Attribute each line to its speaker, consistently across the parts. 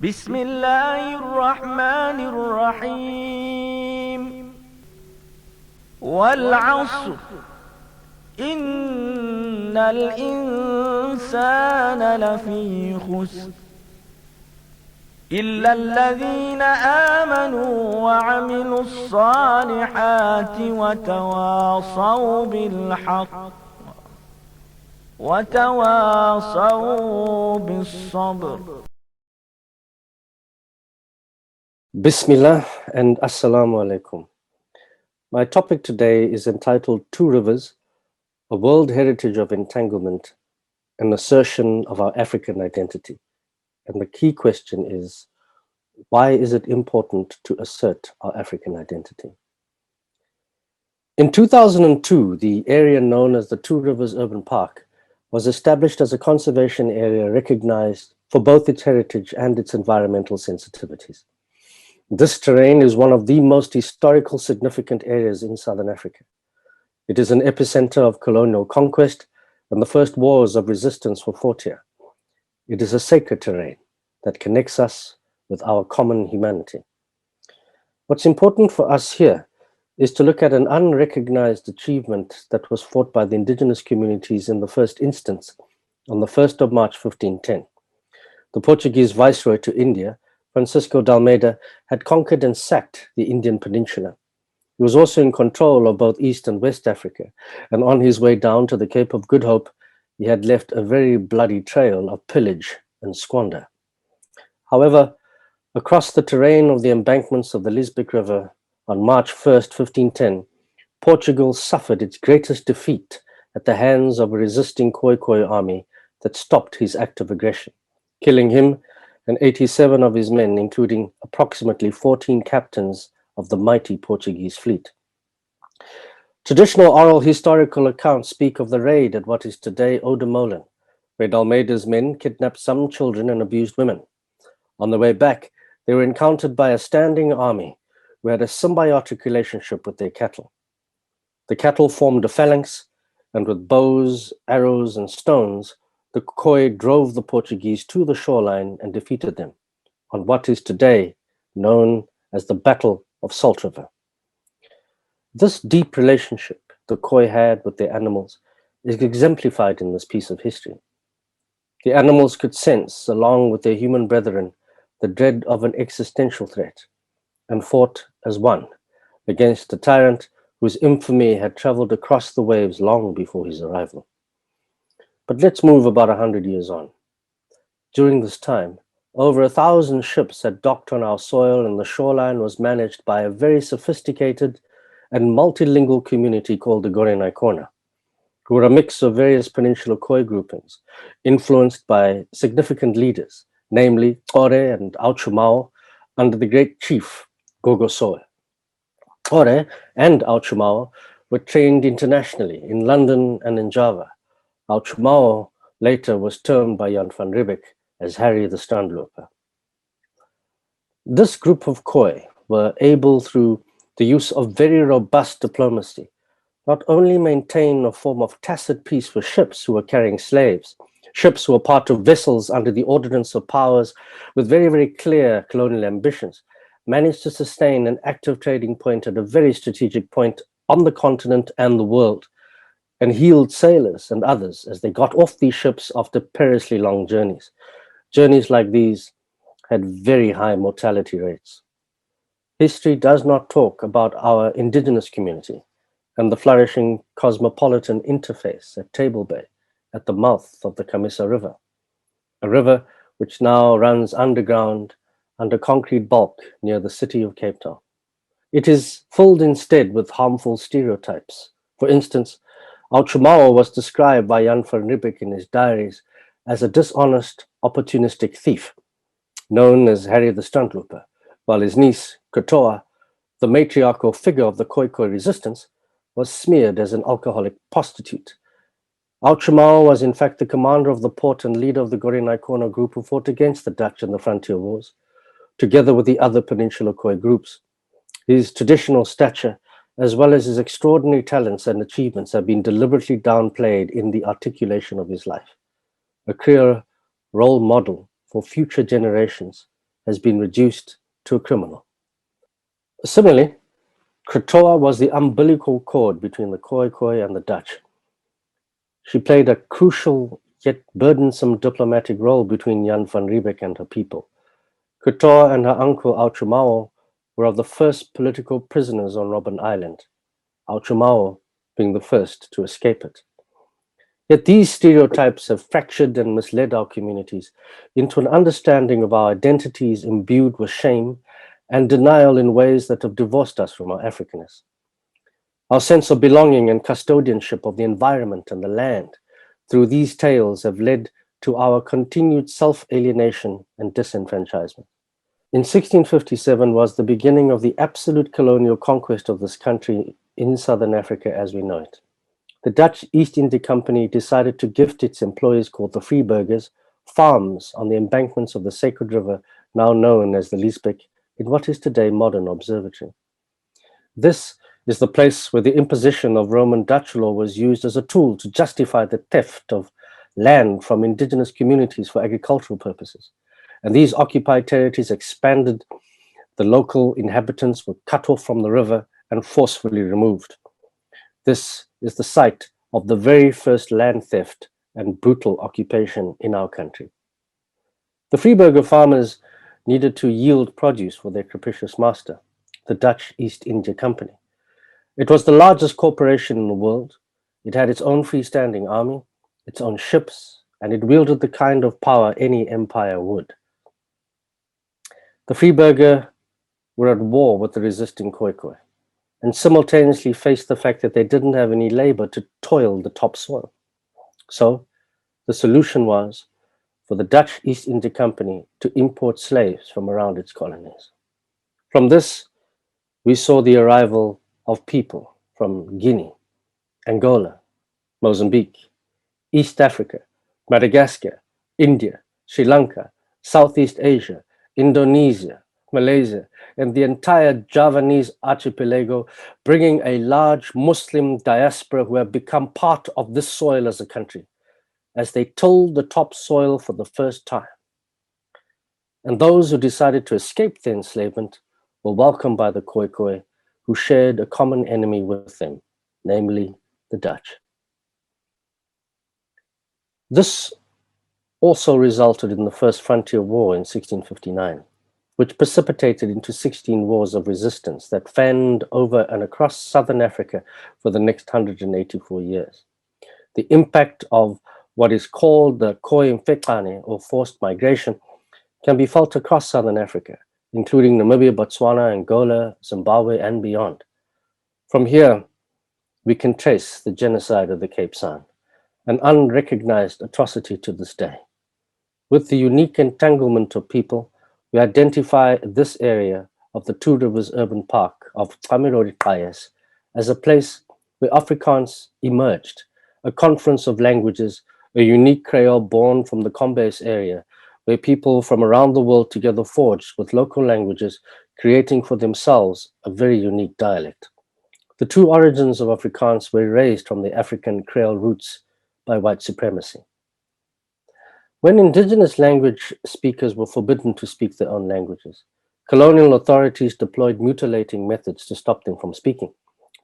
Speaker 1: بسم الله الرحمن الرحيم والعصر إن الإنسان لفي خسر إلا الذين آمنوا وعملوا الصالحات وتواصوا بالحق وتواصوا بالصبر.
Speaker 2: Bismillah and Assalamu alaikum. My topic today is entitled Two Rivers, a World Heritage of Entanglement, an Assertion of Our African Identity. And the key question is, why is it important to assert our African identity? In 2002, the area known as the Two Rivers Urban Park was established as a conservation area recognized for both its heritage and its environmental sensitivities. This terrain is one of the most historical significant areas in Southern Africa. It is an epicenter of colonial conquest and the first wars of resistance were fought here. It is a sacred terrain that connects us with our common humanity. What's important for us here is to look at an unrecognized achievement that was fought by the indigenous communities in the first instance on the 1st of March 1510. The Portuguese viceroy to India, Francisco de Almeida, had conquered and sacked the Indian peninsula. He was also in control of both East and West Africa, and on his way down to the Cape of Good Hope, he had left a very bloody trail of pillage and squander. However, across the terrain of the embankments of the Lisbech River on March 1st, 1510, Portugal suffered its greatest defeat at the hands of a resisting Khoi army that stopped his act of aggression, killing him and 87 of his men, including approximately 14 captains of the mighty Portuguese fleet. Traditional oral historical accounts speak of the raid at what is today Odemolen, where Almeida's men kidnapped some children and abused women. On the way back, they were encountered by a standing army who had a symbiotic relationship with their cattle. The cattle formed a phalanx, and with bows, arrows, and stones, the Khoi drove the Portuguese to the shoreline and defeated them on what is today known as the Battle of Salt River. This deep relationship the Khoi had with their animals is exemplified in this piece of history. The animals could sense, along with their human brethren, the dread of an existential threat and fought as one against a tyrant whose infamy had traveled across the waves long before his arrival. But let's move about 100 years on. During this time, over 1,000 ships had docked on our soil, and the shoreline was managed by a very sophisticated and multilingual community called the Gorenaikona, who were a mix of various peninsular Khoi groupings, influenced by significant leaders, namely Ore and Auchumao, under the great chief Gogosoe. Ore and Auchumao were trained internationally in London and in Java. Auchumao later was termed by Jan van Riebeeck as Harry the Strandloper. This group of Khoi were able, through the use of very robust diplomacy, not only maintain a form of tacit peace for ships who were carrying slaves, ships who were part of vessels under the ordinance of powers with very, very clear colonial ambitions, managed to sustain an active trading point at a very strategic point on the continent and the world, and healed sailors and others as they got off these ships after perilously long journeys. Journeys like these had very high mortality rates. History does not talk about our indigenous community and the flourishing cosmopolitan interface at Table Bay, at the mouth of the Kamisa River, a river which now runs underground under concrete bulk near the city of Cape Town. It is filled instead with harmful stereotypes. For instance, Auchumao was described by Jan van Riebeeck in his diaries as a dishonest, opportunistic thief, known as Harry the Strandloper, while his niece, Kotoa, the matriarchal figure of the Khoi resistance, was smeared as an alcoholic prostitute. Auchumao was in fact the commander of the port and leader of the Gorenaikona group who fought against the Dutch in the frontier wars, together with the other peninsular Khoi groups. His traditional stature, as well as his extraordinary talents and achievements, have been deliberately downplayed in the articulation of his life. A clear role model for future generations has been reduced to a criminal. Similarly, Kratoa was the umbilical cord between the Khoi and the Dutch. She played a crucial yet burdensome diplomatic role between Jan van Riebeeck and her people. Kratoa and her uncle Autrumao were of the first political prisoners on Robben Island, Autrumao being the first to escape it. Yet these stereotypes have fractured and misled our communities into an understanding of our identities imbued with shame and denial in ways that have divorced us from our Africanness. Our sense of belonging and custodianship of the environment and the land through these tales have led to our continued self-alienation and disenfranchisement. In 1657 was the beginning of the absolute colonial conquest of this country in Southern Africa as we know it. The Dutch East India Company decided to gift its employees, called the Freeburgers, farms on the embankments of the sacred river, now known as the Liesbeek, in what is today modern observatory. This is the place where the imposition of Roman Dutch law was used as a tool to justify the theft of land from indigenous communities for agricultural purposes. And these occupied territories expanded. The local inhabitants were cut off from the river and forcefully removed. This is the site of the very first land theft and brutal occupation in our country. The Freeburger farmers needed to yield produce for their capricious master, the Dutch East India Company. It was the largest corporation in the world. It had its own freestanding army, its own ships, and it wielded the kind of power any empire would. The Freeburger were at war with the resisting Khoi, and simultaneously faced the fact that they didn't have any labor to toil the topsoil. So the solution was for the Dutch East India Company to import slaves from around its colonies. From this, we saw the arrival of people from Guinea, Angola, Mozambique, East Africa, Madagascar, India, Sri Lanka, Southeast Asia, Indonesia, Malaysia, and the entire Javanese archipelago, bringing a large Muslim diaspora who have become part of this soil as a country, as they tilled the topsoil for the first time. And those who decided to escape their enslavement were welcomed by the Khoi, who shared a common enemy with them, namely the Dutch. This also resulted in the First Frontier War in 1659, which precipitated into 16 wars of resistance that fanned over and across southern Africa for the next 184 years. The impact of what is called the Khoi Mfecane, or forced migration, can be felt across southern Africa, including Namibia, Botswana, Angola, Zimbabwe, and beyond. From here, we can trace the genocide of the Cape San, an unrecognized atrocity to this day. With the unique entanglement of people, we identify this area of the Two Rivers Urban Park of Tamirori Kayes as a place where Afrikaans emerged, a conference of languages, a unique Creole born from the Combes area, where people from around the world together forged with local languages, creating for themselves a very unique dialect. The true origins of Afrikaans were erased from the African Creole roots by white supremacy. When indigenous language speakers were forbidden to speak their own languages, colonial authorities deployed mutilating methods to stop them from speaking.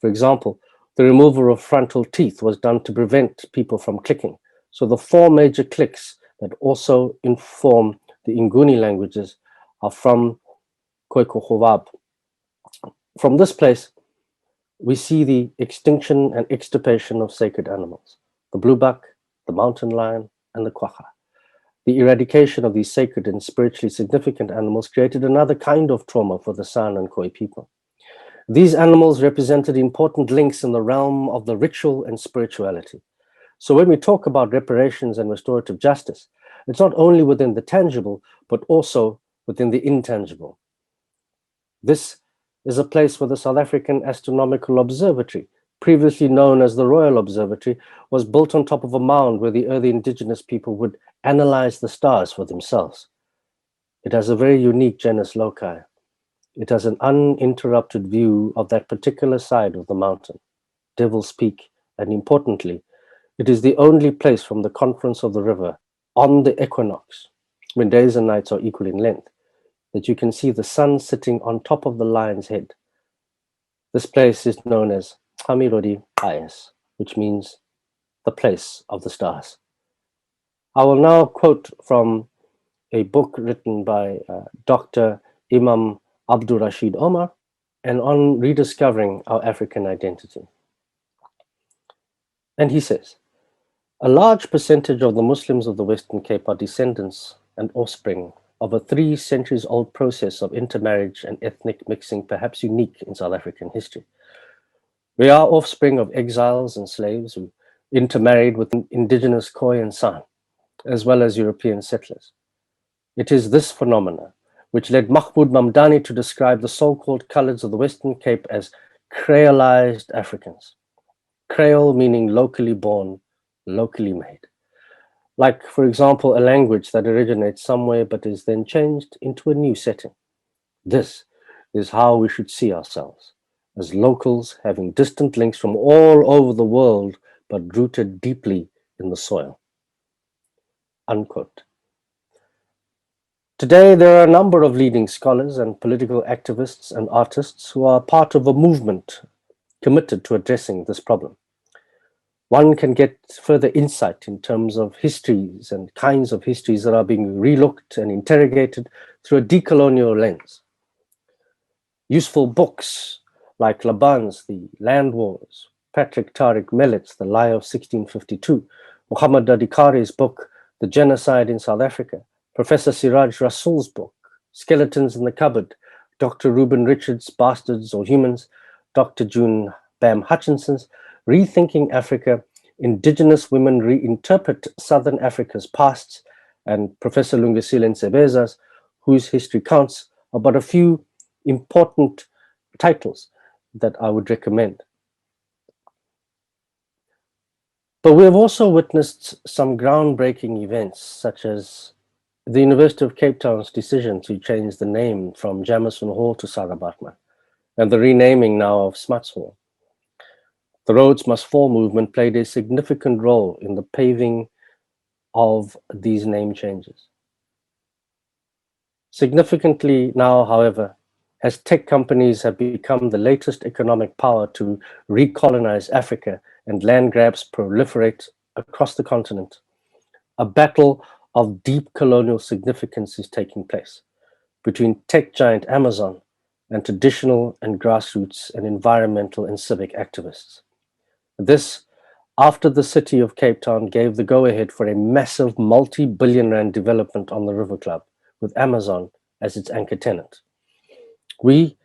Speaker 2: For example, the removal of frontal teeth was done to prevent people from clicking. So the four major clicks that also inform the Nguni languages are from Khoikhowab. From this place, we see the extinction and extirpation of sacred animals, the bluebuck, the mountain lion, and the quagga. The eradication of these sacred and spiritually significant animals created another kind of trauma for the San and Khoi people. These animals represented important links in the realm of the ritual and spirituality. So when we talk about reparations and restorative justice, it's not only within the tangible, but also within the intangible. This is a place where the South African Astronomical Observatory, previously known as the Royal Observatory, was built on top of a mound where the early indigenous people would analyze the stars for themselves. It has a very unique genus loci. It has an uninterrupted view of that particular side of the mountain, Devil's Peak, and importantly, it is the only place from the confluence of the river on the equinox, when days and nights are equal in length, that you can see the sun sitting on top of the lion's head. This place is known as Hamirodi Pais, which means the place of the stars. I will now quote from a book written by Dr. Imam Abdul Rashid Omar, and on rediscovering our African identity. And he says, a large percentage of the Muslims of the Western Cape are descendants and offspring of a 3 centuries-old process of intermarriage and ethnic mixing, perhaps unique in South African history. We are offspring of exiles and slaves who intermarried with indigenous Khoi and San, as well as European settlers. It is this phenomena which led Mahmoud Mamdani to describe the so-called colours of the Western Cape as creolized Africans. Creole meaning locally born, locally made. Like, for example, a language that originates somewhere but is then changed into a new setting. This is how we should see ourselves, as locals having distant links from all over the world but rooted deeply in the soil. Unquote. Today, there are a number of leading scholars and political activists and artists who are part of a movement committed to addressing this problem. One can get further insight in terms of histories and kinds of histories that are being relooked and interrogated through a decolonial lens. Useful books like Laban's The Land Wars, Patrick Tauriq Mellett's The Lie of 1652, Muhammad Dadikari's book The Genocide in South Africa, Professor Siraj Rasul's book, Skeletons in the Cupboard, Dr. Reuben Richards' Bastards or Humans, Dr. June Bam Hutchinson's Rethinking Africa, Indigenous Women Reinterpret Southern Africa's Pasts, and Professor Lungisile Nsebeza's Whose History Counts are but a few important titles that I would recommend. But we have also witnessed some groundbreaking events, such as the University of Cape Town's decision to change the name from Jameson Hall to Sarah Baartman, and the renaming now of Smuts Hall. The Rhodes Must Fall movement played a significant role in the paving of these name changes. Significantly now, however, as tech companies have become the latest economic power to recolonize Africa and land grabs proliferate across the continent, a battle of deep colonial significance is taking place between tech giant Amazon and traditional and grassroots and environmental and civic activists. This, after the city of Cape Town gave the go-ahead for a massive multi-billion rand development on the River Club, with Amazon as its anchor tenant. We,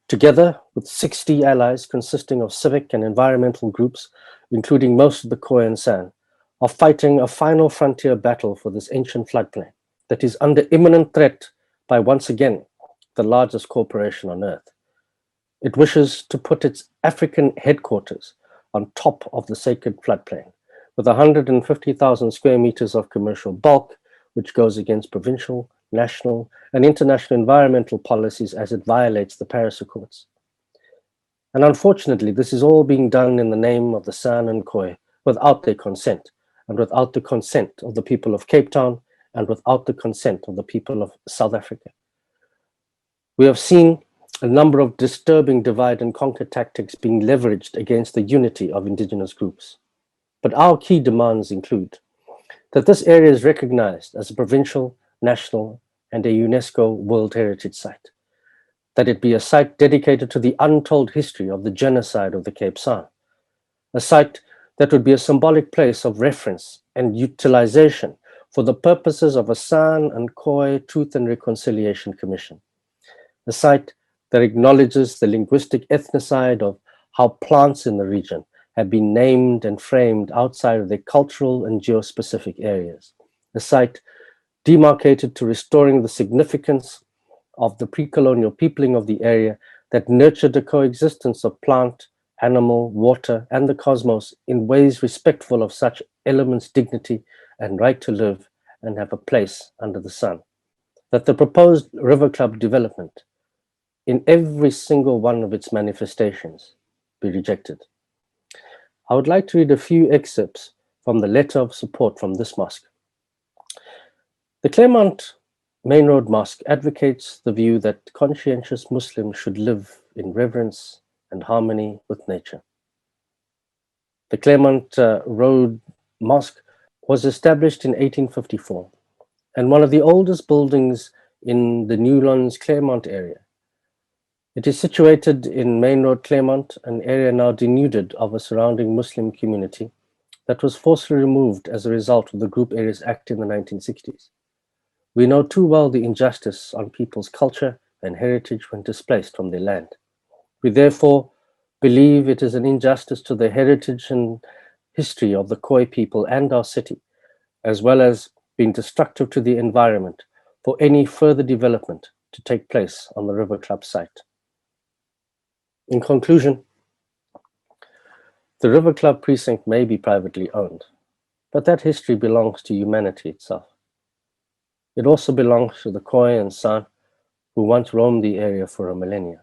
Speaker 2: together with 60 allies consisting of civic and environmental groups, including most of the Khoi and San, are fighting a final frontier battle for this ancient floodplain that is under imminent threat by, once again, the largest corporation on earth. It wishes to put its African headquarters on top of the sacred floodplain, with 150,000 square meters of commercial bulk, which goes against provincial, national, and international environmental policies as it violates the Paris Accords. And unfortunately, this is all being done in the name of the San and Khoi, without their consent, and without the consent of the people of Cape Town, and without the consent of the people of South Africa. We have seen a number of disturbing divide and conquer tactics being leveraged against the unity of indigenous groups. But our key demands include that this area is recognized as a provincial, national, and a UNESCO World Heritage Site, that it be a site dedicated to the untold history of the genocide of the Cape San, a site that would be a symbolic place of reference and utilization for the purposes of a San and Khoi Truth and Reconciliation Commission, a site that acknowledges the linguistic ethnocide of how plants in the region have been named and framed outside of their cultural and geospecific areas, a site demarcated to restoring the significance of the pre-colonial peopling of the area that nurtured the coexistence of plant, animal, water, and the cosmos in ways respectful of such elements' dignity and right to live and have a place under the sun. That the proposed River Club development, in every single one of its manifestations, be rejected. I would like to read a few excerpts from the letter of support from this mosque. The Claremont Main Road Mosque advocates the view that conscientious Muslims should live in reverence and harmony with nature. The Claremont Road Mosque was established in 1854 and one of the oldest buildings in the Newlands Claremont area. It is situated in Main Road, Claremont, an area now denuded of a surrounding Muslim community that was forcibly removed as a result of the Group Areas Act in the 1960s. We know too well the injustice on people's culture and heritage when displaced from their land. We therefore believe it is an injustice to the heritage and history of the Khoi people and our city, as well as being destructive to the environment for any further development to take place on the River Club site. In conclusion, the River Club precinct may be privately owned, but that history belongs to humanity itself. It also belongs to the Khoi and San who once roamed the area for a millennia.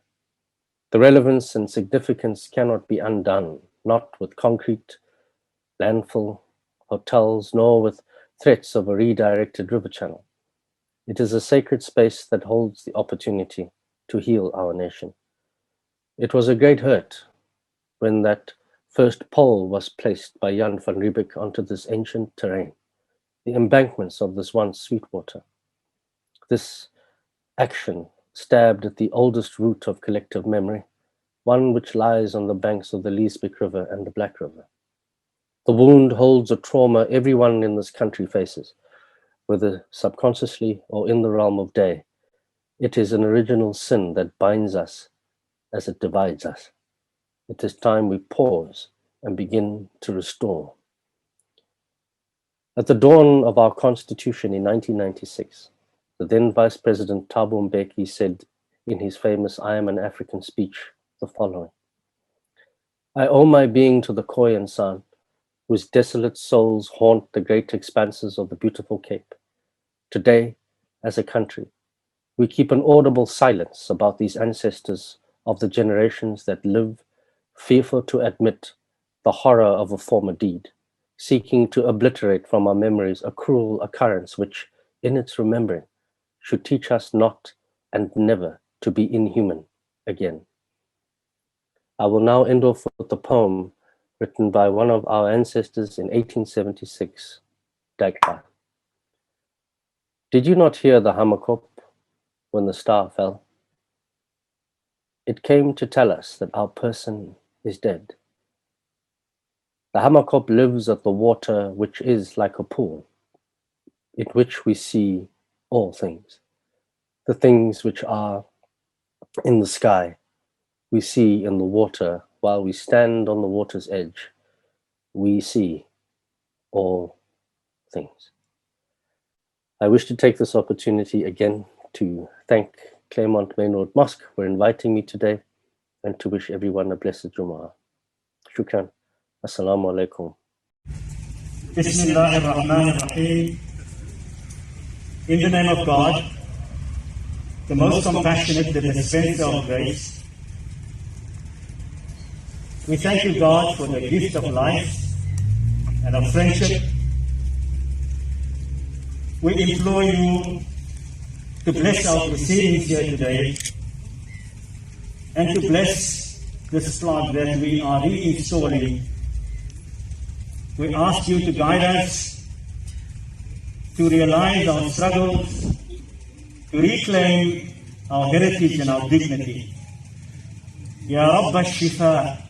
Speaker 2: The relevance and significance cannot be undone, not with concrete, landfill, hotels, nor with threats of a redirected river channel. It is a sacred space that holds the opportunity to heal our nation. It was a great hurt when that first pole was placed by Jan van Riebeeck onto this ancient terrain, the embankments of this once Sweetwater. This action stabbed at the oldest root of collective memory, one which lies on the banks of the Liesbeek River and the Black River. The wound holds a trauma everyone in this country faces, whether subconsciously or in the realm of day. It is an original sin that binds us as it divides us. It is time we pause and begin to restore. At the dawn of our Constitution in 1996, the then Vice President Thabo Mbeki said in his famous I Am an African speech the following: I owe my being to the Khoi and San, whose desolate souls haunt the great expanses of the beautiful Cape. Today, as a country, we keep an audible silence about these ancestors of the generations that live, fearful to admit the horror of a former deed, seeking to obliterate from our memories a cruel occurrence which, in its remembering, should teach us not and never to be inhuman again. I will now end off with a poem written by one of our ancestors in 1876, Dagba. Did you not hear the Hamakop when the star fell? It came to tell us that our person is dead. The Hamakop lives at the water which is like a pool, in which we see all things. The things which are in the sky, we see in the water while we stand on the water's edge. We see all things. I wish to take this opportunity again to thank Claremont Main Road Mosque for inviting me today and to wish everyone a blessed Jumu'ah. Shukran. Assalamu alaikum.
Speaker 3: Bismillah ar-Rahman ar-Rahim. In the name of God, the most compassionate, the dispenser of grace, we thank you, God, for the gift of life and of friendship. We implore you to bless our proceedings here today and to bless this plot that we are reinstalling. We ask you to guide us to realize our struggles, to reclaim our heritage and our dignity. Ya Rabb al-Shifa,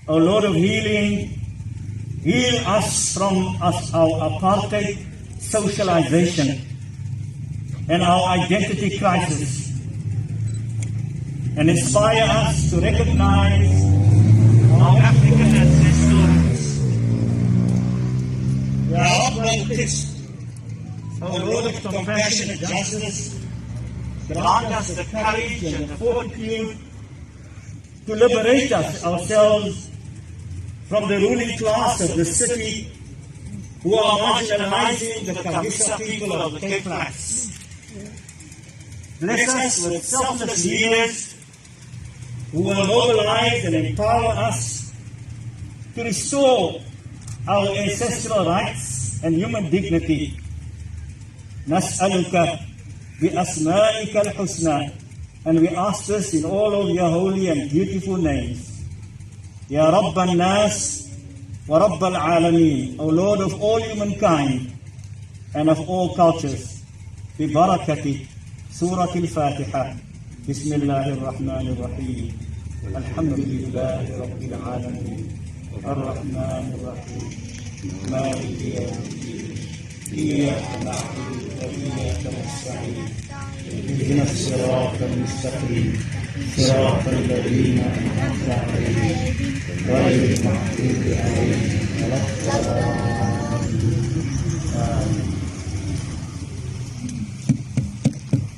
Speaker 3: O Lord of healing, heal us from our apartheid socialization and our identity crisis, and inspire us to recognize our African ancestors. Ya Rabb al-Qist, O Lord of compassion and justice, grant us the courage and the fortitude to liberate ourselves from the ruling class of the city who are marginalizing the Kabisa people of the Cape Flats. Bless us with selfless leaders who will mobilize and empower us to restore our ancestral rights and human dignity. نسألك بأسمائك الحسنى. And we ask this in all of your holy and beautiful names. Ya Rabb al-Nas wa Rabb al-Alameen, O Lord of all humankind and of all cultures. ببركة سورة الفاتحة. بسم الله الرحمن الرحيم. الحمد لله رب العالمين. الرحمن الرحيم. مالك يوم الدين. إياك نعبد وإياك نستعين. اهدنا الصراط المستقيم. صراط الذين أنعمت عليهم غير المغضوب عليهم ولا الضالين. آمين.